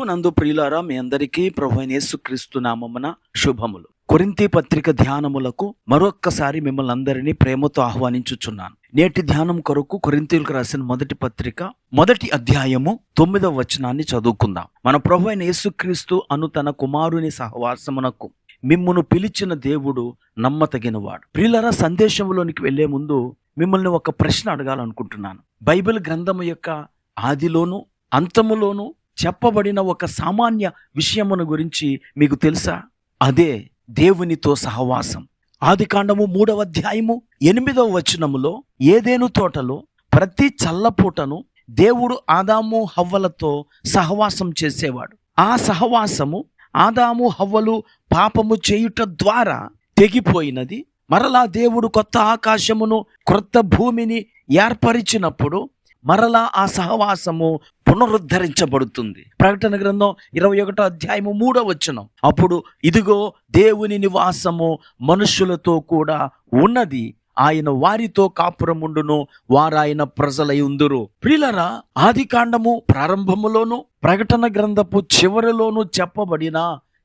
ప్రభువునందు ప్రియులారా, మీ అందరికీ ప్రభువైన యేసుక్రీస్తు నామమున శుభములు. కొరింథీ పత్రిక ధ్యానములకు మరొక్కసారి మిమ్మల్ని అందరినీ ప్రేమతో ఆహ్వానించుచున్నాను. నేటి ధ్యానం కొరకు కొరింథీయులకు రాసిన మొదటి పత్రిక 1వ అధ్యాయము 9వ వచనాన్ని చదువుకుందాం. మన ప్రభువైన యేసుక్రీస్తు అను తన కుమారుని సహవాసమునకు మిమ్మును పిలిచిన దేవుడు నమ్మతగినవాడు. ప్రియులారా, సందేశంలోనికి వెళ్లే ముందు మిమ్మల్ని ఒక ప్రశ్న అడగాలనుకుంటున్నాను. బైబిల్ గ్రంథము యొక్క ఆదిలోను అంతములోను చెప్పబడిన ఒక సామాన్య విషయమును గురించి మీకు తెలుసా? అదే దేవునితో సహవాసం. ఆదికాండము 3వ అధ్యాయము 8వ వచనములో ఏదేను తోటలో ప్రతి చల్లపూటను దేవుడు ఆదాము హవ్వలతో సహవాసం చేసేవాడు. ఆ సహవాసము ఆదాము హవ్వలు పాపము చేయుట ద్వారా తెగిపోయినది. మరలా దేవుడు కొత్త ఆకాశమును క్రొత్త భూమిని ఏర్పరిచినప్పుడు మరలా ఆ సహవాసము పునరుద్ధరించబడుతుంది. ప్రకటన గ్రంథం 21వ అధ్యాయము 3వ వచనం, అప్పుడు ఇదిగో దేవుని నివాసము మనుష్యులతో కూడా ఉన్నది, ఆయన వారితో కాపురముండును, వారాయన ప్రజలై ఉందురు. ప్రియులారా, ఆదికాండము ప్రారంభములోను ప్రకటన గ్రంథపు చివరిలోను చెప్పబడిన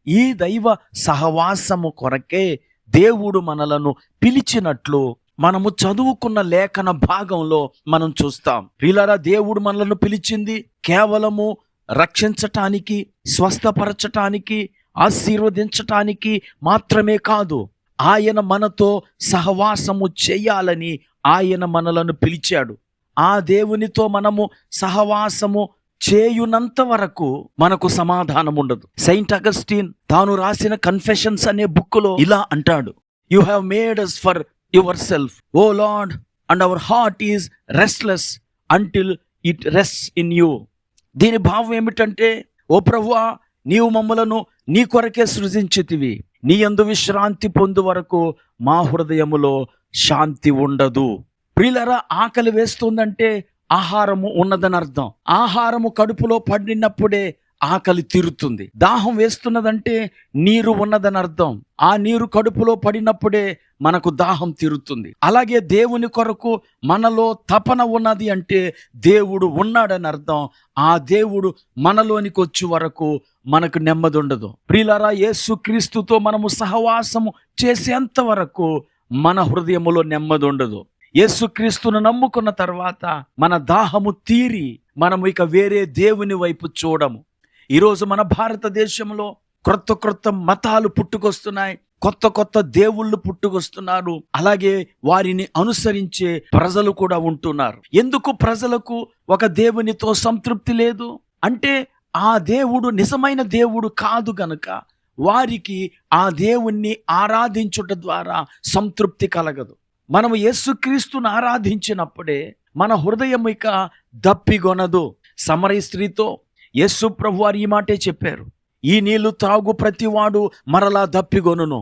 ఈ దైవ సహవాసము కొరకే దేవుడు మనలను పిలిచినట్లు మనము చదువుకున్న లేఖన భాగంలో మనం చూస్తాం. ప్రియులారా, దేవుడు మనలను పిలిచింది కేవలము రక్షించటానికి, స్వస్థపరచటానికి, ఆశీర్వదించటానికి మాత్రమే కాదు. ఆయన మనతో సహవాసము చేయాలని ఆయన మనలను పిలిచాడు. ఆ దేవునితో మనము సహవాసము చేయునంత వరకు మనకు సమాధానం ఉండదు. సెయింట్ అగస్టిన్ తాను రాసిన కన్ఫెషన్స్ అనే బుక్కులో ఇలా అంటాడు, you have made us for yourself, O Lord, and our heart is restless until it rests in you. దీని భావం ఏమిటంటే, ఓ ప్రభువా, నీవు మమ్మలను నీ కొరకే సృజించితివి, నీ యందు విశ్రాంతి పొందు వరకు మా హృదయములో శాంతి ఉండదు. ప్రియులారా, ఆకలి వేస్తుందంటే ఆహారము ఉన్నదని అర్థం. ఆహారము కడుపులో పడినప్పుడే ఆకలి తీరుతుంది. దాహం వేస్తున్నదంటే నీరు ఉన్నదని అర్థం. ఆ నీరు కడుపులో పడినప్పుడే మనకు దాహం తీరుతుంది. అలాగే దేవుని కొరకు మనలో తపన ఉన్నది అంటే దేవుడు ఉన్నాడని అర్థం. ఆ దేవుడు మనలోనికి వచ్చే వరకు మనకు నెమ్మది ఉండదు. ప్రియులారా, యేసుక్రీస్తుతో మనము సహవాసము చేసేంత వరకు మన హృదయములో నెమ్మది ఉండదు. యేసుక్రీస్తును నమ్ముకున్న తర్వాత మన దాహము తీరి మనము ఇక వేరే దేవుని వైపు చూడము. ఈరోజు మన భారతదేశంలో క్రొత్త మతాలు పుట్టుకొస్తున్నాయి, కొత్త దేవుళ్ళు పుట్టుకొస్తున్నారు. అలాగే వారిని అనుసరించే ప్రజలు కూడా ఉంటున్నారు. ఎందుకు ప్రజలకు ఒక దేవునితో సంతృప్తి లేదు అంటే, ఆ దేవుడు నిజమైన దేవుడు కాదు గనుక వారికి ఆ దేవుణ్ణి ఆరాధించుట ద్వారా సంతృప్తి కలగదు. మనము యేసుక్రీస్తును ఆరాధించినప్పుడే మన హృదయం ఇక దప్పిగొనదు. సమరయ స్త్రీతో యేసు ప్రభువారు ఈ మాటే చెప్పారు, ఈ నీళ్లు త్రాగు ప్రతివాడు మరలా దప్పిగొనును.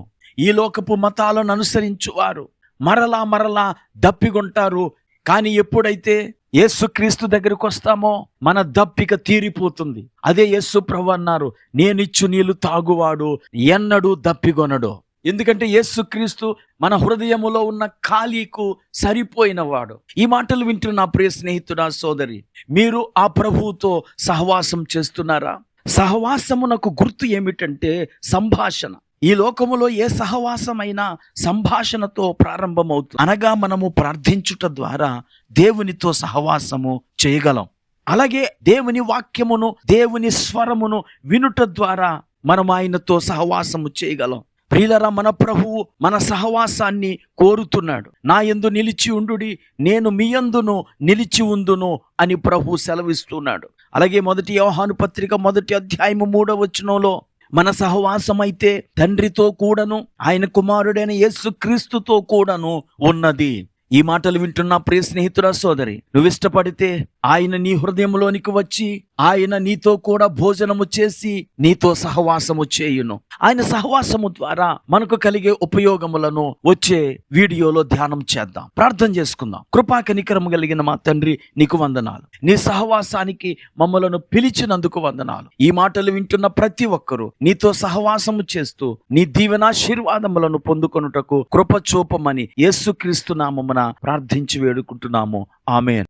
ఈ లోకపు మతాలను అనుసరించువారు మరలా దప్పిగొంటారు. కానీ ఎప్పుడైతే యేసుక్రీస్తు దగ్గరికి వస్తామో మన దప్పిక తీరిపోతుంది. అదే యేసు ప్రభు అన్నారు, నేనిచ్చు నీళ్లు తాగువాడు ఎన్నడూ దప్పిగొనడు. ఎందుకంటే యేసుక్రీస్తు మన హృదయములో ఉన్న ఖాళీకు సరిపోయినవాడు. ఈ మాటలు వింటున్న ప్రియ స్నేహితుడా, సోదరి, మీరు ఆ ప్రభువుతో సహవాసం చేస్తున్నారా? సహవాసమునకు గుర్తు ఏమిటంటే సంభాషణ. ఈ లోకములో ఏ సహవాసమైనా సంభాషణతో ప్రారంభమవుతుంది. అనగా మనము ప్రార్థించుట ద్వారా దేవునితో సహవాసము చేయగలం. అలాగే దేవుని వాక్యమును, దేవుని స్వరమును వినుట ద్వారా మనం ఆయనతో సహవాసము చేయగలం. ప్రియులారా, మన ప్రభువు మన సహవాసాన్ని కోరుతున్నాడు. నా యందు నిలిచి ఉండుడి, నేను మీ యందును నిలిచి ఉందును అని ప్రభు సెలవిస్తున్నాడు. అలాగే 1 యోహాను పత్రిక 1వ అధ్యాయము 3వ వచనంలో మన సహవాసం అయితే తండ్రితో కూడాను ఆయన కుమారుడైన యేసుక్రీస్తుతో కూడాను ఉన్నది. ఈ మాటలు వింటున్న ప్రియ స్నేహితుడా, సోదరి, నువ్వు ఇష్టపడితే ఆయన నీ హృదయంలోనికి వచ్చి ఆయన నీతో కూడా భోజనము చేసి నీతో సహవాసము చేయును. ఆయన సహవాసము ద్వారా మనకు కలిగే ఉపయోగములను వచ్చే వీడియోలో ధ్యానం చేద్దాం. ప్రార్థన చేసుకుందాం. కృపా కనికరము కలిగిన మా తండ్రి, నీకు వందనాలు. నీ సహవాసానికి మమ్మలను పిలిచినందుకు వందనాలు. ఈ మాటలు వింటున్న ప్రతి ఒక్కరూ నీతో సహవాసము చేస్తూ నీ దీవెనాశీర్వాదములను పొందుకొనుటకు కృప చూపమని యేసుక్రీస్తు నామమున ప్రార్థించి వేడుకుంటున్నాము. ఆమేన్.